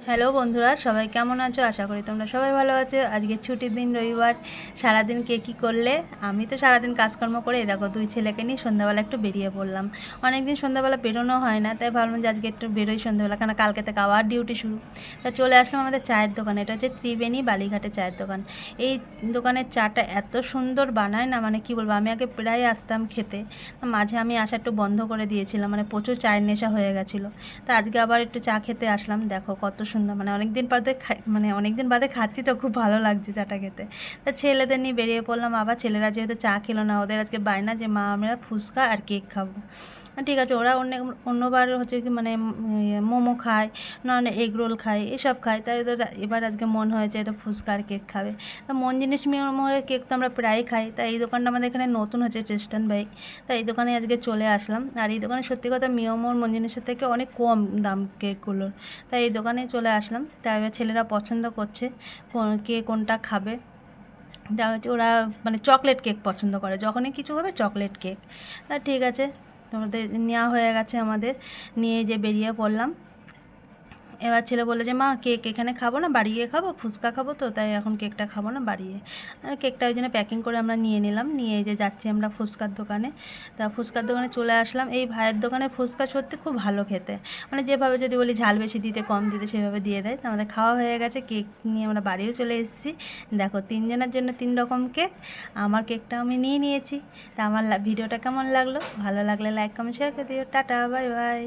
Hello বন্ধুরা, সবাই কেমন আছো? আশা করি তোমরা সবাই ভালো আছো। আজকে ছুটির দিন, রবিবার। সারাদিন কে কী করলে? আমি তো সারাদিন কাজকর্ম করে দেখো দুই ছেলেকে নিয়ে সন্ধ্যাবেলা একটু বেরিয়ে পড়লাম। অনেকদিন সন্ধ্যাবেলা বেরোনো হয় না, তাই ভাবলাম যে আজকে একটু বেরোই সন্ধ্যাবেলা, কারণ কালকে থেকে আবার ডিউটি শুরু। তা চলে আসলাম আমাদের চায়ের দোকানে। এটা হচ্ছে ত্রিবেণী বালিঘাটে চায়ের দোকান। এই দোকানের চাটা এত সুন্দর বানায় না, মানে কি বলবো, আমি আগে প্রায় আসতাম খেতে। মাঝে আমি আসা একটু বন্ধ করে দিয়েছিলাম, মানে প্রচুর চায়ের নেশা হয়ে গেছিলো। তা আজকে আবার একটু চা খেতে আসলাম। দেখো কত সুন্দর, মানে অনেকদিন বাদে অনেকদিন বাদে খাচ্ছি, তো খুব ভালো লাগছে চাটা খেতে। তা ছেলেদের নিয়ে বেরিয়ে পড়লাম। আবার ছেলেরা যেহেতু চা খেলো না, ওদের আজকে বায়না যে মা আমরা ফুচকা আর কেক খাবো। ঠিক আছে, ওরা অন্যবার হচ্ছে কি মানে মোমো খায়, নাহলে এগ রোল খায়, এসব খায়। তাই ওদের এবার আজকে মন হয়েছে এটা ফুচকা আর কেক খাবে। তা মন জিনিস মিয়ামরের কেক তো আমরা প্রায়ই খাই। তাই এই দোকানটা আমাদের এখানে নতুন হচ্ছে, চেস্টান বাইক। তাই এই দোকানে আজকে চলে আসলাম। আর এই দোকানে সত্যি কথা মিয়মোর মন জিনিসের থেকে অনেক কম দাম কেকগুলোর। তাই এই দোকানে চলে আসলাম। তাই এবার ছেলেরা পছন্দ করছে কে কোনটা খাবে। তা হচ্ছে ওরা মানে চকলেট কেক পছন্দ করে, যখনই কিছু হবে চকলেট কেক। তা ঠিক আছে, তোমাদের নেওয়া হয়ে গেছে আমাদের, নিয়ে যে বেরিয়ে পড়লাম। এবার ছেলে বললো যে মা কেক এখানে খাবো না, বাড়ি গিয়ে খাবো, ফুচকা খাবো, তো তাই এখন কেকটা খাবো না, বাড়ি গিয়ে। কেকটা ওই জন্য প্যাকিং করে আমরা নিয়ে নিলাম, নিয়ে যে যাচ্ছি আমরা ফুচকার দোকানে। তা ফুচকার দোকানে চলে আসলাম। এই ভাইয়ের দোকানে ফুচকা সত্যি খুব ভালো খেতে, মানে যেভাবে যদি বলি ঝাল বেশি দিতে কম দিতে সেভাবে দিয়ে দেয়। তো আমাদের খাওয়া হয়ে গেছে, কেক নিয়ে আমরা বাড়িও চলে এসেছি। দেখো তিনজনের জন্য তিন রকম কেক। আমার কেকটা আমি নিয়ে নিয়েছি। তা আমার ভিডিওটা কেমন লাগলো? ভালো লাগলে লাইক কমেন্ট শেয়ার করে দিও। Tata, bye bye.